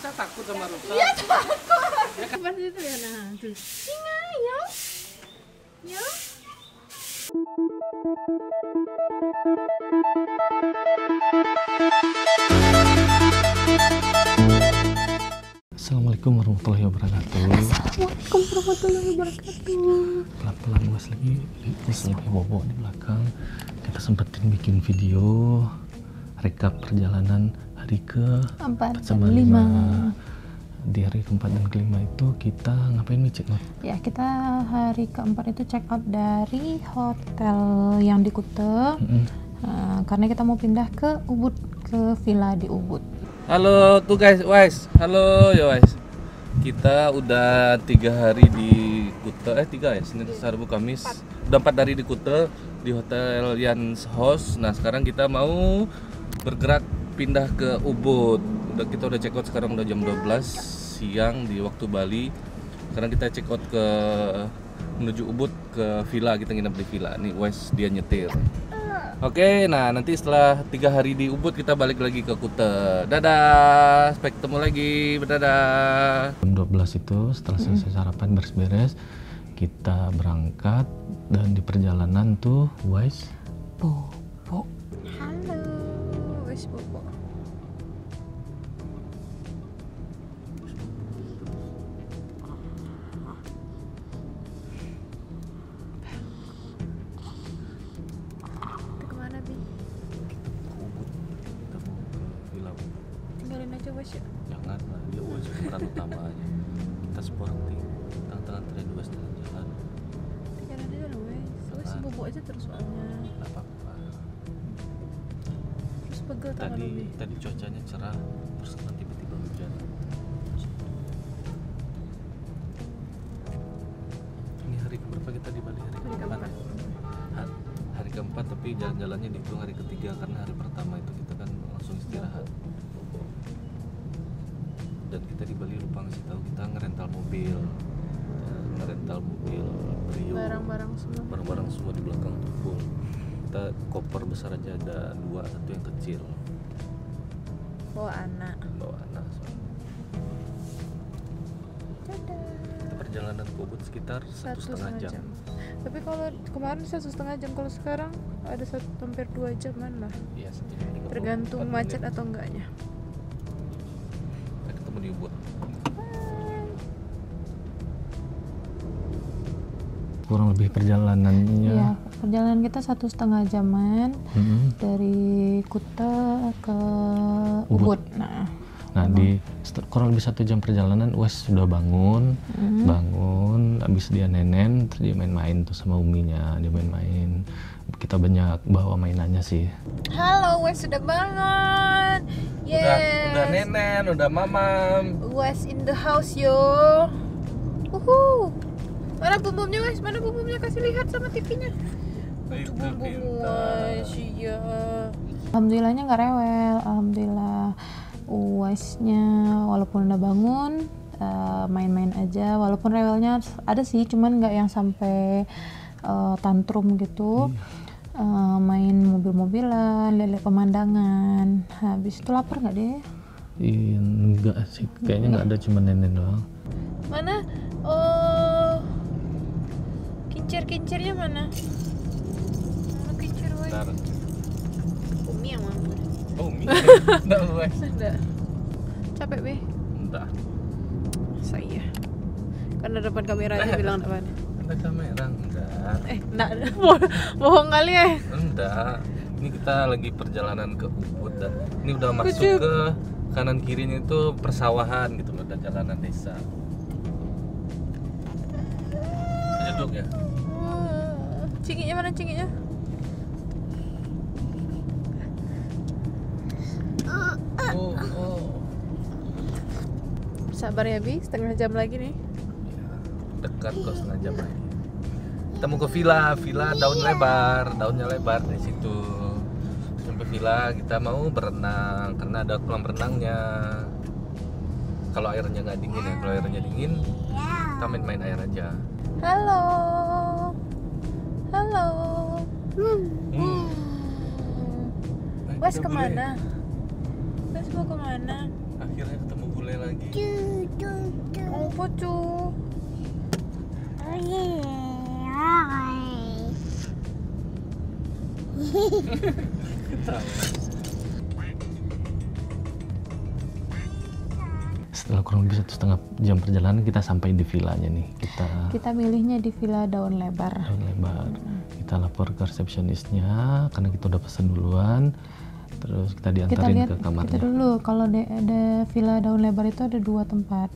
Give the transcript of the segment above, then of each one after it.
Masa takut sama rusa? Iya takut. Ya kan itu ya nah. Tuh. Singa ya. Ya. Assalamualaikum warahmatullahi wabarakatuh. Assalamualaikum warahmatullahi wabarakatuh. Pelan-pelan guys, lagi bobo di belakang. Kita sempetin bikin video rekap perjalanan hari ke-4 sama 5. Di hari ke-4 dan ke-5 itu kita ngapain nih, Cik Not? Ya, kita hari ke-4 itu check out dari hotel yang di Kuta. Karena kita mau pindah ke Ubud, ke villa di Ubud. Halo tuh guys, Wise. Halo ya Wise. Kita udah 3 hari di Kuta, 3 ya, Senin, Selasa, Rabu, Kamis. Udah 4 hari di Kuta di Hotel Jans House. Nah sekarang kita mau bergerak pindah ke Ubud. Kita udah check out sekarang udah jam 12 siang di waktu Bali. Sekarang kita check out ke menuju Ubud ke villa, kita nginep di villa. Nih Wise dia nyetir. Oke, nah nanti setelah 3 hari di Ubud kita balik lagi ke Kuta. Dadah, sampai ketemu lagi, dadah. Jam 12 itu setelah selesai sarapan beres-beres, kita berangkat dan di perjalanan tuh Wise bobo. Halo, Wise bobo. Jangan lah, dia Wise pemeran utamanya. Kita sporting, tangan-tangan tren dua setengah jalan. Jalan aja lah Wise, Wise bobo aja terus soalnya. Gak apa-apa. Terus pegel tangan Umi. Tadi cuacanya cerah, terus nanti tiba-tiba hujan. Ini hari keberapa kita di Bali? Hari keempat. Hari keempat, tapi jalan-jalannya dihitung hari ketiga karena hari pertama itu kita kan langsung istirahat. Dan kita di Bali lupa ngasih tahu, kita ngerental mobil Brio, barang-barang semua di belakang tumpul. Kita koper besar aja ada 2, satu yang kecil Bawa anak soalnya. Kita perjalanan ke Ubud sekitar 1,5 jam. Tapi kalau kemarin 1,5 jam, kalau sekarang ada hampir 2 jaman lah. Iya, tergantung macet atau enggaknya. Di Ubud. Kurang lebih perjalanannya. Iya, perjalanan kita 1,5 jaman dari Kuta ke Ubud. Nah di kurang lebih 1 jam perjalanan, Wes sudah bangun, habis dia nenen, terus dia main-main tuh sama uminya, dia main-main. Kita banyak bawa mainannya sih. Halo, Wes sudah bangun. Yes. Udah nenen, udah mamam. Wes in the house yo. Mana bumbunya Wes? Mana bumbunya? Kasih lihat sama TV-nya. Bumbu Wes ya. Alhamdulillahnya nggak rewel. Alhamdulillah. Wesnya walaupun udah bangun main-main aja. Walaupun rewelnya ada sih, cuman nggak yang sampai tantrum gitu. Main mobil-mobilan, lihat pemandangan. Habis itu lapar nggak deh? Iya, enggak sih, kayaknya nggak ada, cuma nenen doang. Mana? Oh, kincir-kincirnya mana? Mana kincir Wes? Umi yang mana? Oh, Umi. Enggak, Wes. Enggak. Capek be? Enggak. Saya. Karena depan kamera aja bilang depan. Ada kamera enggak? Enggak. Bohong kali ya? Enggak. Ini kita lagi perjalanan ke Ubud dan ini udah masuk ke kanan kirinya itu persawahan gitu, udah jalanan desa. Duduk ya. Cingiknya mana cingiknya? Sabar ya Bi, setengah jam lagi nih. Dekat kok, setengah jam lagi. Kita mau ke villa daunnya lebar di situ. Sampai villa kita mau berenang karena ada kolam renangnya. Kalau airnya nggak dingin ya, kalau airnya dingin kita main-main air aja. Halo. Wes kemana? Wes mau kemana? Akhirnya ketemu bule lagi. Oh, pucu. Setelah kurang lebih 1,5 jam perjalanan kita sampai di villanya nih. Kita milihnya di Villa Daun Lebar. Daun Lebar. Kita lapor ke resepsionisnya karena kita udah pesan duluan. Terus kita diantarin ke kamarnya. Kita dulu kalau ada Villa Daun Lebar itu ada 2 tempat.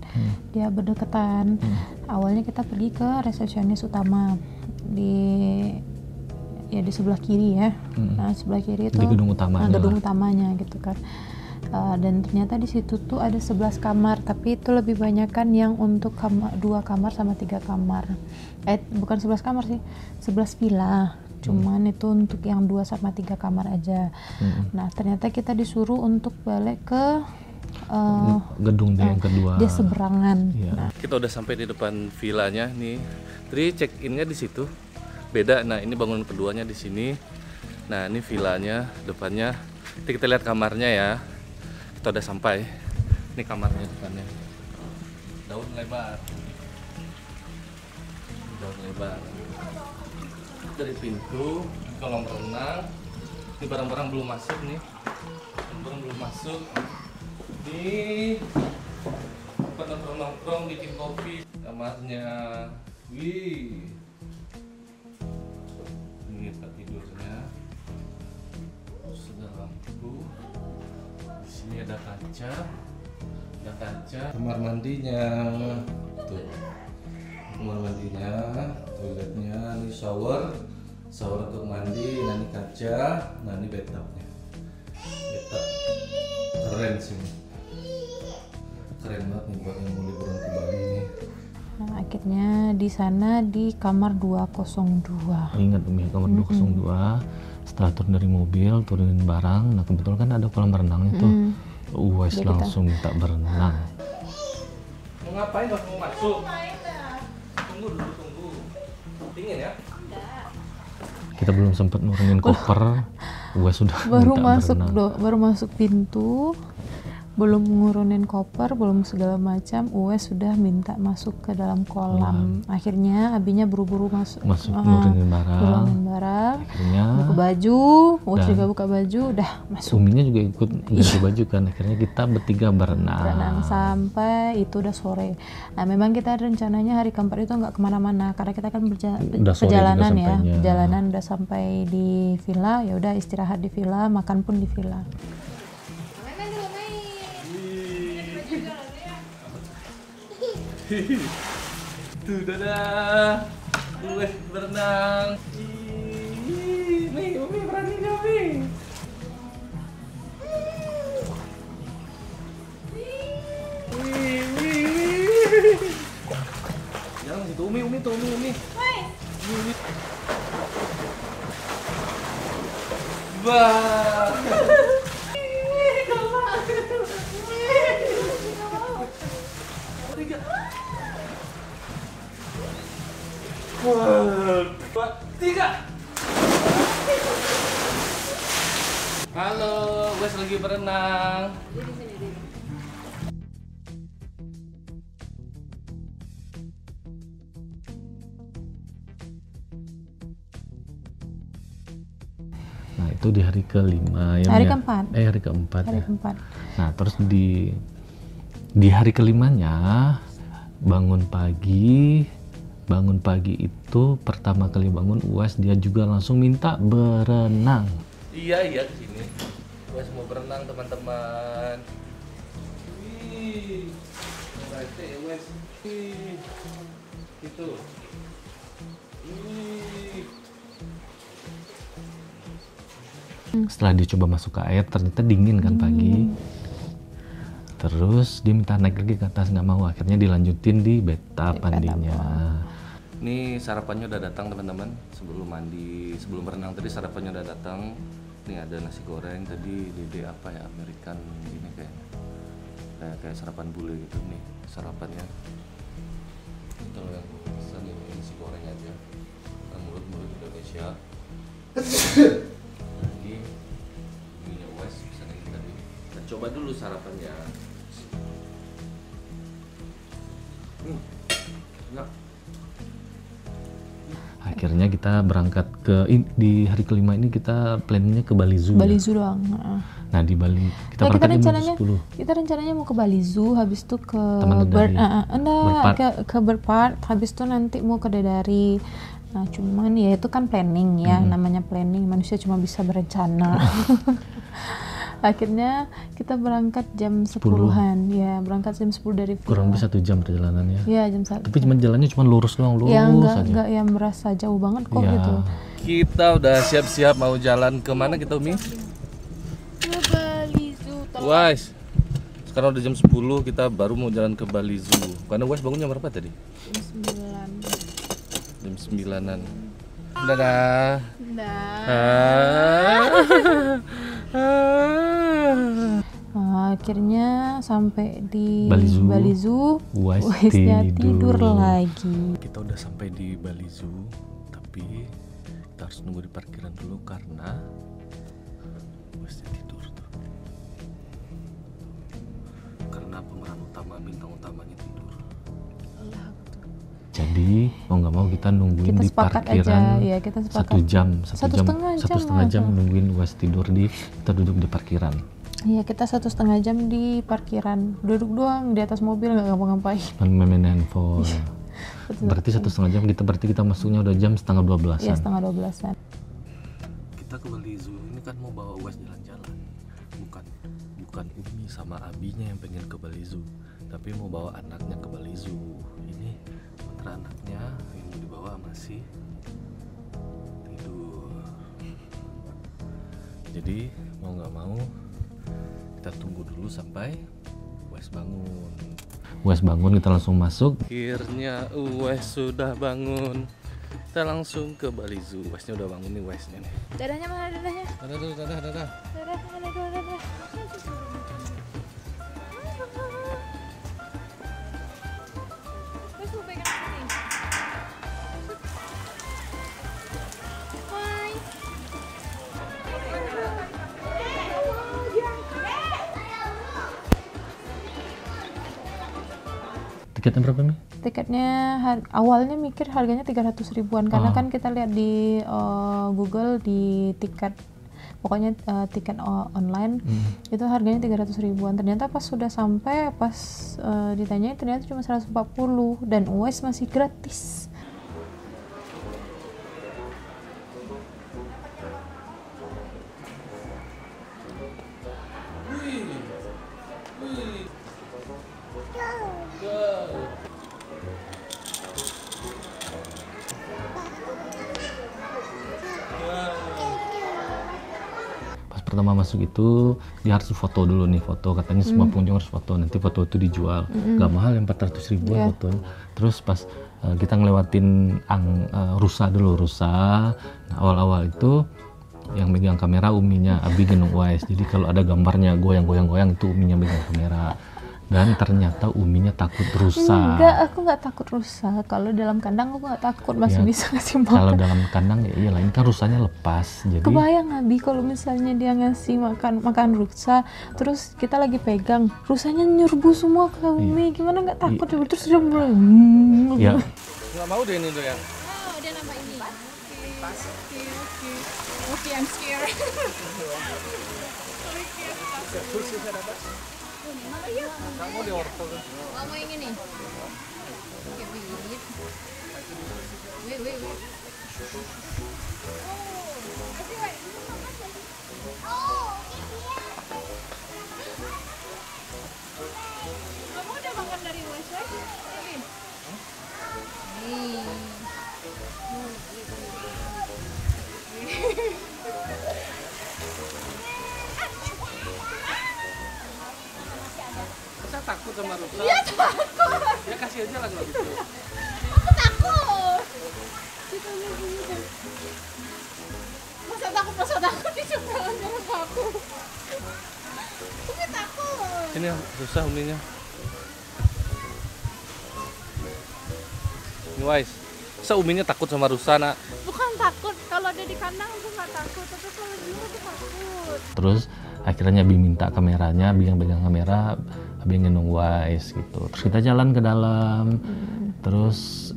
Dia berdekatan. Awalnya kita pergi ke resepsionis utama di sebelah kiri ya. Nah, sebelah kiri itu di gedung utamanya. Gedung utamanya gitu kan. Dan ternyata di situ tuh ada 11 kamar, tapi itu lebih banyak kan yang untuk 2 kamar sama 3 kamar. Bukan 11 kamar sih, 11 villa. Cuman itu untuk yang 2 sama 3 kamar aja. Nah, ternyata kita disuruh untuk balik ke gedung yang kedua. Dia seberangan. Ya. Nah. Kita udah sampai di depan villanya nih. Tadi check innya di situ. Beda. Nah, ini bangunan keduanya di sini. Nah, ini villanya depannya. Nanti kita lihat kamarnya ya. Kita udah sampai. Ini kamarnya depannya. Daun lebar. Daun lebar. Dari pintu, kolam renang. Ini barang-barang belum masuk nih. Barang belum masuk. Ini nongkrong bikin kopi. Kamarnya. Wih. Ini tempat tidurnya. Sudah lampu. Di sini ada kaca. Kamar mandinya. Tuh. Kamar mandinya, toiletnya, ini shower untuk mandi, nah ini kaca, nah ini bathtubnya. Bathtub keren sih, keren banget nih buat yang mau liburan ke Bali nih. Nah, akhirnya di sana di kamar 202. Ingat Umi, kamar 202. Setelah turun dari mobil, turunin barang, nah kebetulan kan ada kolam renang itu. Uwais langsung minta berenang. Mau ngapain? Gak mau masuk? Tunggu. Dingin ya? Kita belum sempat nurunin koper, gua sudah baru masuk pintu, belum ngurunin koper, belum segala macam, Uwais sudah minta masuk ke dalam kolam. Akhirnya Abinya buru-buru masuk nurunin barang. Akhirnya buka baju, Uwais juga buka baju, udah masuk. Uminya juga ikut ganti baju kan. Akhirnya kita bertiga berenang sampai itu udah sore. Nah, memang kita rencananya hari keempat itu nggak kemana-mana karena kita kan perjalanan udah sampai di villa, ya udah istirahat di villa, makan pun di villa. Tuh, dadah. Uwais berenang. Nih, Umi berani nih, Umi. Jangan situ, Umi tuh, Umi. Wah. Dua, tiga. Halo, Uwais lagi berenang. Nah, itu di hari kelima ya. Hari keempat. Hari keempat. Nah, terus di hari kelimanya bangun pagi itu pertama kali bangun Uwais dia juga langsung minta berenang. Iya ke sini. Uwais mau berenang teman-teman. Wih. Uwais. Itu. Setelah dia coba masuk ke air ternyata dingin kan pagi. Terus dia minta naik lagi ke atas, nggak mau. Akhirnya dilanjutin di bathtub mandinya. Ini sarapannya udah datang teman-teman. Sebelum berenang tadi sarapannya udah datang. Nih ada nasi goreng tadi, Dede apa ya, American ini kayak sarapan bule gitu nih sarapannya. Kalau yang pesan ini nasi goreng aja. Kan mulut Indonesia. Lagi minyak Uwais pesan ini tadi. Kita coba dulu sarapannya. Akhirnya kita berangkat di hari kelima ini kita planningnya ke Bali Zoo. Bali Ya? Zoo doang. Nah di Bali kita Nah, berangkat jam 10. kita rencananya mau ke Bali Zoo, habis itu ke Taman Dedari. ke Bird Park, habis itu nanti mau ke Dedari. Nah, cuman ya itu kan planning ya, namanya planning, manusia cuma bisa berencana. Akhirnya kita berangkat jam 10-an, ya berangkat jam 10 dari Villa. Kurang lebih 1 jam perjalanannya. Ya jam 1. Tapi cuma jalannya cuma lurus doang, lurus Ya aja. enggak yang merasa jauh banget kok Ya. gitu. Kita udah siap-siap mau jalan kemana kita, Umi? Ke Bali Zoo. Wais, sekarang udah jam 10, kita baru mau jalan ke Bali Zoo. Karena Wais bangunnya berapa tadi? Jam 9. Jam 9-an. Dadah. Akhirnya sampai di Bali Zoo. Wais Waisnya tidur lagi. Kita udah sampai di Bali Zoo, tapi kita harus nunggu di parkiran dulu karena Waisnya tidur tuh. Karena pemeran utama, bintang utamanya tidur. Jadi mau nggak mau kita nungguin Kita di sepakat parkiran aja, ya kita sepakat. 1 jam, Satu setengah jam lah. nungguin Wais tidur kita duduk di parkiran. Iya, kita 1,5 jam di parkiran, duduk doang di atas mobil, nggak ngapa-ngapain. Main handphone. Berarti 1,5 jam kita masuknya udah jam setengah 12-an. Iya, setengah 12-an. Kita ke Bali Zoo ini kan mau bawa Wais jalan-jalan, bukan Umi sama Abinya yang pengen ke Bali Zoo, tapi mau bawa anaknya ke Bali Zoo. Ini sementara anaknya yang mau dibawa masih tidur. Jadi mau nggak mau kita tunggu dulu sampai Wais bangun. Wais bangun, kita langsung masuk. Akhirnya Wais sudah bangun. Kita langsung ke Bali Zoo. Waisnya udah bangun nih, Waisnya nih. Dadahnya mana dadahnya? Dadah dulu, dadah. Dadah, dadah. Wes mau pegang sini. Hai. Tiketnya berapa nih? Tiketnya awalnya mikir harganya 300 ribuan karena kan kita lihat di Google di tiket, pokoknya tiket online itu harganya 300 ribuan. Ternyata pas sudah sampai, pas ditanyain ternyata cuma 140 dan Wes masih gratis. Pertama masuk itu dia harus foto dulu nih, foto katanya semua pengunjung harus foto, nanti foto itu dijual, nggak mahal, yang 400 ribuan foto. Terus pas kita ngelewatin rusa dulu, nah, awal-awal itu yang megang kamera Uminya, Abi gendong Wais, jadi kalau ada gambarnya goyang-goyang itu Uminya megang kamera. Dan ternyata Uminya takut rusa. Enggak, aku nggak takut rusa. Kalau dalam kandang aku nggak takut, masih bisa ngasih makan. Kalau dalam kandang ya iyalah, ini kan rusanya lepas. Jadi kebayang Abi kalau misalnya dia ngasih makan rusa, terus kita lagi pegang, rusanya nyerbu semua ke Umi. Gimana nggak takut? Terus dia mulai. ya Nggak mau deh ini tuh ya. Oh, dia nama ini. Oke, I'm scared. Kamu di orto kan? Mau yang ini? Oke, wait. Kamu udah makan dari West? Saya takut sama rusa. Iya takut. Ya kasih aja lah kalau gitu. Aku takut. Masa takut dicoba sama aku. Aku takut. Sini rusa Uminya. Ini Wais. Masa Uminya takut sama rusa, Nak? Bukan takut, kalau ada di kandang aku nggak takut, tapi kalau di luar aku takut. terus akhirnya Abi minta kameranya, Abi yang pegang kamera, habis ngendong Wise gitu. Terus kita jalan ke dalam, terus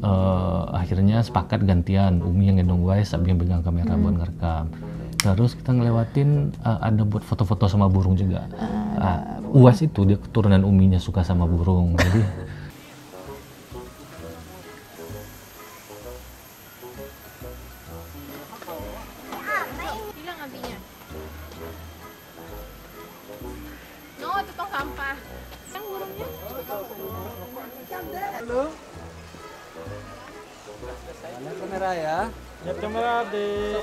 akhirnya sepakat gantian, Umi yang ngendong Wise, habis yang pegang kamera buat ngerekam. Terus kita ngelewatin ada buat foto-foto sama burung juga. Uwas itu dia keturunan Uminya suka sama burung, jadi hilang apinya. No, itu tong sampah. Yang burungnya. Halo. Ada kamera ya. Lihat kamera deh.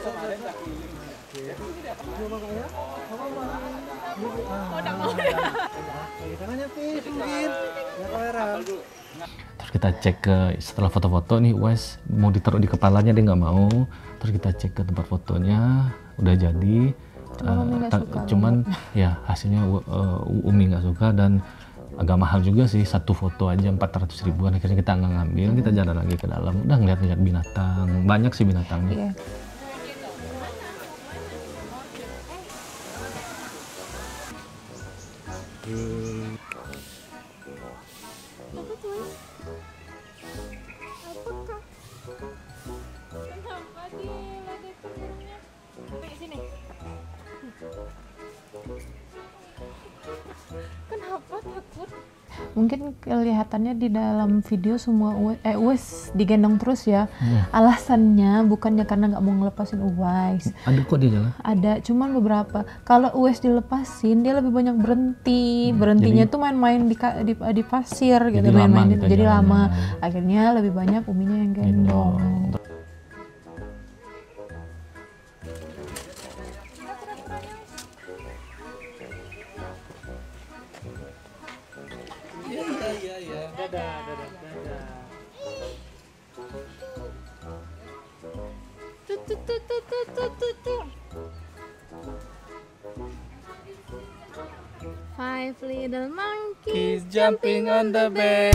terus kita cek ke setelah foto-foto nih Wes mau ditaruh di kepalanya dia nggak mau, terus kita cek ke tempat fotonya udah jadi, cuman ya hasilnya Umi nggak suka dan agak mahal juga sih, satu foto aja 400 ribuan. Akhirnya kita nggak ngambil, kita jalan lagi ke dalam, udah ngeliat-ngeliat binatang, banyak sih binatangnya. Kenapa diledek burungnya? Nih, sini. Kenapa takut? Mungkin kelihatannya di dalam video semua Uwais digendong terus ya. Alasannya bukannya karena nggak mau ngelepasin Uwais. Ada kok dia jalan. Ada, cuman beberapa. Kalau Uwais dilepasin, dia lebih banyak berhenti. Berhentinya tuh main-main di pasir gitu, main-main. Jadi lama. Akhirnya lebih banyak Uminya yang gendong. Five little monkeys jumping on the bed.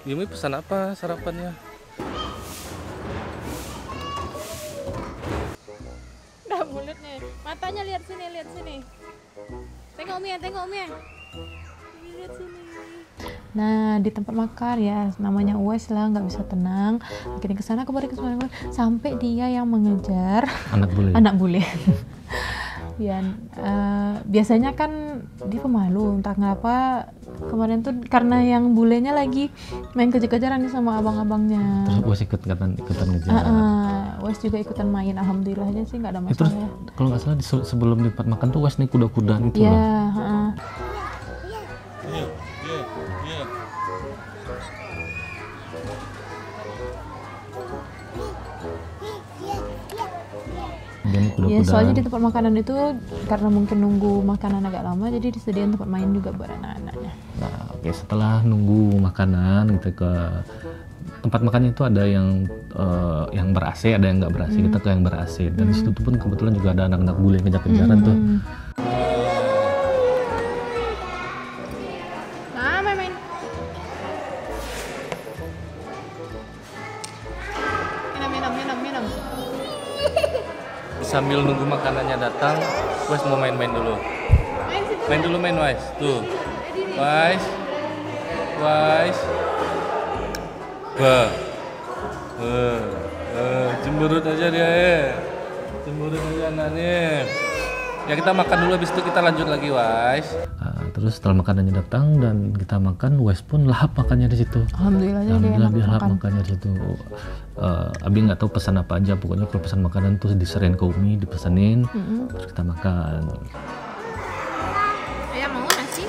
Yumi pesan apa sarapannya? Udah bulat nih. Matanya lihat sini, lihat sini. Tengok Umi ya, tengok Umi ya. Lihat sini. Nah, di tempat makan ya, namanya Uwais lah, nggak bisa tenang. Akhirnya kesana kemari sampai dia yang mengejar anak bule. Ya, biasanya kan dia pemalu, entah kenapa kemarin tuh karena yang bulenya lagi main kejar-kejaran nih sama abang-abangnya. Terus Uwais ikutan ngejar. Uwais juga ikutan main, alhamdulillah aja sih nggak ada masalah. Terus kalau nggak salah sebelum di tempat makan tuh Uwais nih kuda-kuda gitu ya, loh. ini Ya, kuda-kuda. soalnya di tempat makanan itu karena mungkin nunggu makanan agak lama, jadi disediain tempat main juga buat anak-anaknya. Nah, oke, setelah nunggu makanan kita ke tempat makannya itu ada yang ber-AC, ada yang nggak ber-AC. Kita ke yang ber-AC. Dan di situ pun kebetulan juga ada anak-anak bule yang kejar-kejaran tuh. Nah, main-main. Minum. Sambil nunggu makanannya datang, Wes mau main-main dulu. Main dulu Wes. Tuh. Wes. Cemberut aja dia Cemberut aja anaknya. Ya kita makan dulu, habis itu kita lanjut lagi, Wes. Terus setelah makanannya datang dan kita makan, Wes pun lahap makannya di situ. Alhamdulillah dia lahap makan. makannya di situ. Abi nggak tahu pesan apa aja, pokoknya kalau pesan makanan tuh diserahin ke Umi, dipesenin, terus kita makan. Ayah mau nasi?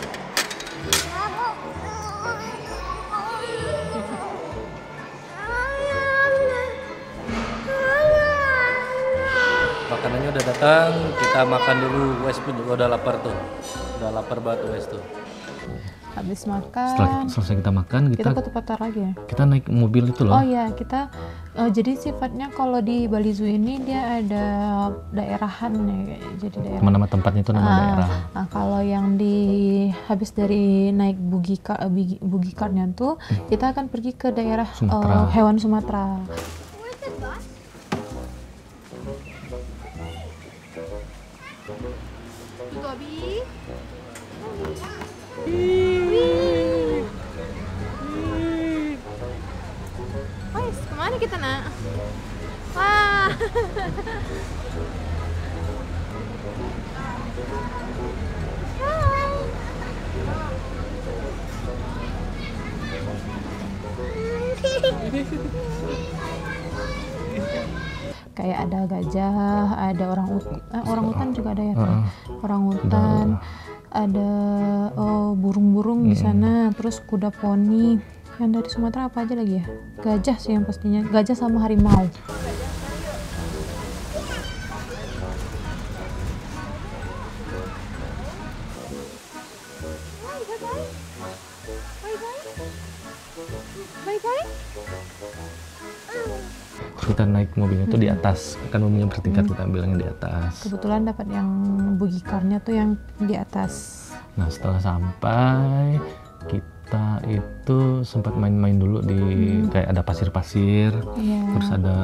Makanannya udah datang, kita makan dulu. Wes pun juga udah lapar tuh. Udah lapar banget Wes tuh. Habis makan. Setelah selesai kita makan, Kita ke tempat lagi ya? kita naik mobil itu loh. Oh iya, kita jadi sifatnya kalau di Bali Zoo ini dia ada daerahan ya, jadi daerah. Nama tempatnya itu nama daerah. Nah, kalau yang habis dari naik buggy cart-nya tuh, kita akan pergi ke daerah Sumatera. hewan Sumatera. Itu Abi. Wes, kemana kita nak? Wah. Kayak ada gajah, ada orang hutan juga ada ya kan? Orang hutan, ada burung-burung di sana, terus kuda poni. Yang dari Sumatera apa aja lagi ya? Gajah sih yang pastinya, gajah sama harimau. Kita naik mobilnya itu di atas, kan mobilnya bertingkat, kita bilangnya di atas. Kebetulan dapat yang buggy car-nya tuh yang di atas. Nah, setelah sampai kita itu sempat main-main dulu di kayak ada pasir-pasir, Iya. terus ada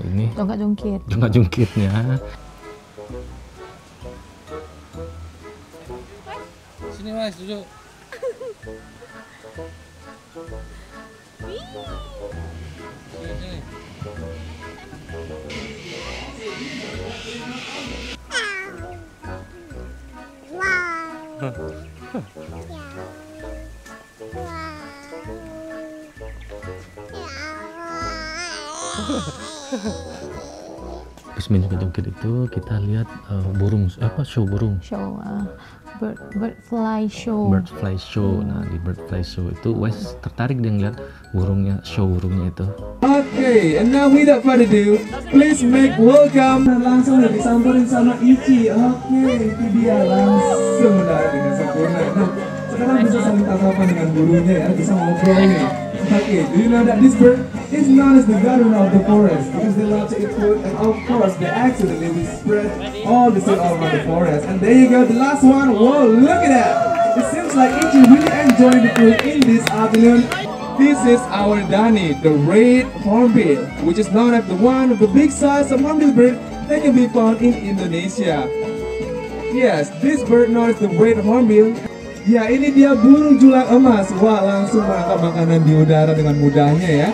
ini Jongkak-jongkit. jungkat-jungkitnya. Sini Wes, duduk. Sini. Terus main jungkat-jungkit itu kita lihat show burung. Show, bird fly show. Bird fly show. Nah, di bird fly show itu Wes tertarik dia ngeliat burungnya, show burungnya itu. Okay, and now without further ado, please make welcome. Langsung udah disamperin sama Ichi. Oke, itu dia langsung mendarat dengan sempurna. Nah, sekarang bisa saling tatapan dengan burungnya ya, bisa ngobrol nih. Okay, do you know that this bird is known as the gardener of the forest because they love to eat food and of course they accidentally will spread all the seed all around the forest. And there you go, the last one. Whoa, look at that! It seems like Ichi really enjoying the food in this afternoon. This is our Dani, the red hornbill, which is known as one of the big size of hornbill bird that can be found in Indonesia. Yes, this bird known as the red hornbill. Ya, ini dia burung julang emas. Wah, langsung menangkap makanan di udara dengan mudahnya ya.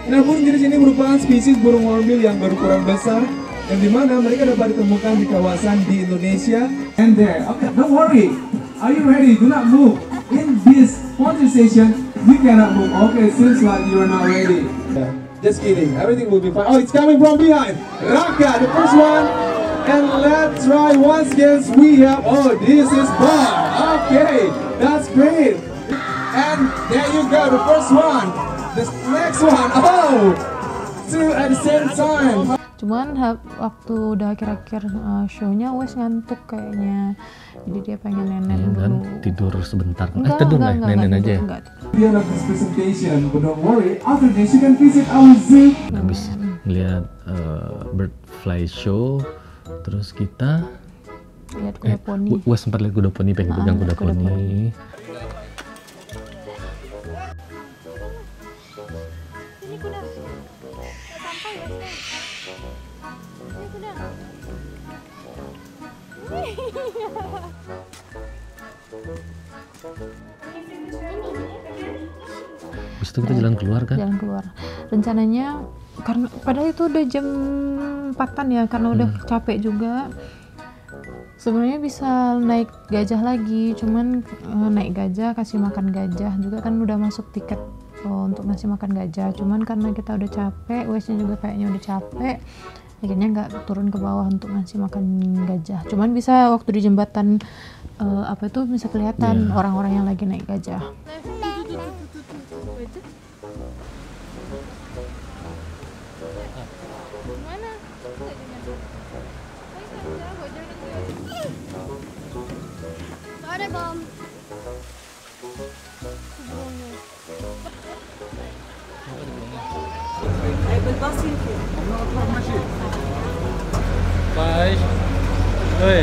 Nah, burung jenis ini merupakan spesies burung hornbill yang berukuran besar dan di mana mereka dapat ditemukan di kawasan di Indonesia. And there, okay, don't worry. Are you ready? Do not move. In this photo station, you cannot move. Okay, seems like you are not ready. Just kidding. Everything will be fine. Oh, it's coming from behind. Raka, the first one. And let's try once again. We have, oh, this is Bob. Okay, that's great. And there you go, the first one. The next one, oh, two at the same time. Cuman waktu udah akhir-akhir show-nya Wes ngantuk kayaknya, jadi dia pengen nenek Ya, dulu. dan tidur sebentar. Enggak, Tidur enggak, nggak? Nenek enggak, aja ya? enggak. The end of this presentation, but don't worry, after this you can visit our zoo. Habis ngeliat bird fly show, terus kita Lihat kuda poni. Wes sempat lihat kuda poni, pengen pegang kuda kuda poni. Ini kuda. Sampai ya. Ini kuda. Habis itu kita jalan keluar kan? Jalan keluar. Rencananya karena padahal itu udah jam 4-an ya, karena udah capek juga. Sebenarnya bisa naik gajah lagi, cuman naik gajah, kasih makan gajah juga kan udah masuk tiket untuk ngasih makan gajah. Cuman karena kita udah capek, Wesnya juga kayaknya udah capek, akhirnya nggak turun ke bawah untuk ngasih makan gajah. Cuman bisa waktu di jembatan apa itu bisa kelihatan orang-orang yang lagi naik gajah. Ada bom. Bye. Hei.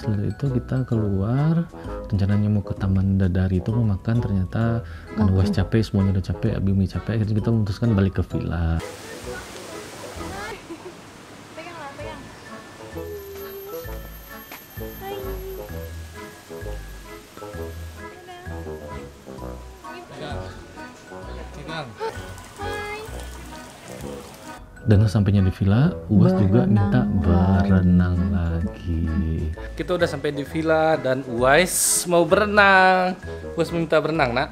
Setelah itu kita keluar, rencananya mau ke Taman Dadari itu mau makan, ternyata karena Wes capek, semuanya udah capek, Abimi capek, akhirnya kita memutuskan balik ke villa. Pegang. Pegang. Dan sampainya di villa, Uwas juga minta berenang lagi. Kita udah sampai di villa dan Uwais mau berenang. Uwais minta berenang, Nak.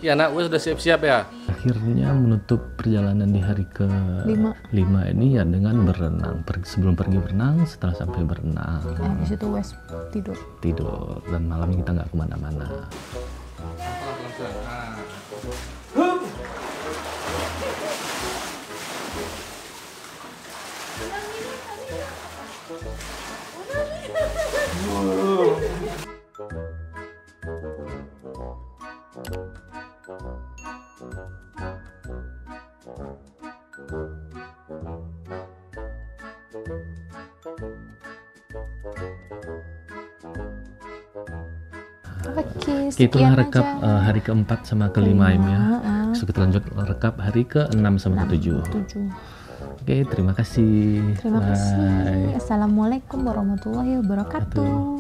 Ya, Nak, Uwais udah siap-siap ya. Akhirnya menutup perjalanan di hari ke-5 ini ya dengan berenang. Sebelum pergi berenang, setelah sampai berenang, Di situ Wes tidur. tidur. Dan malamnya kita nggak kemana-mana. Oke, Itulah sekian rekap aja. hari ke-4 sama ke-5 ya. So, kita lanjut rekap hari ke-6 sama ke-7. 7. Oke, terima kasih. Terima Bye. kasih. Assalamualaikum warahmatullahi wabarakatuh.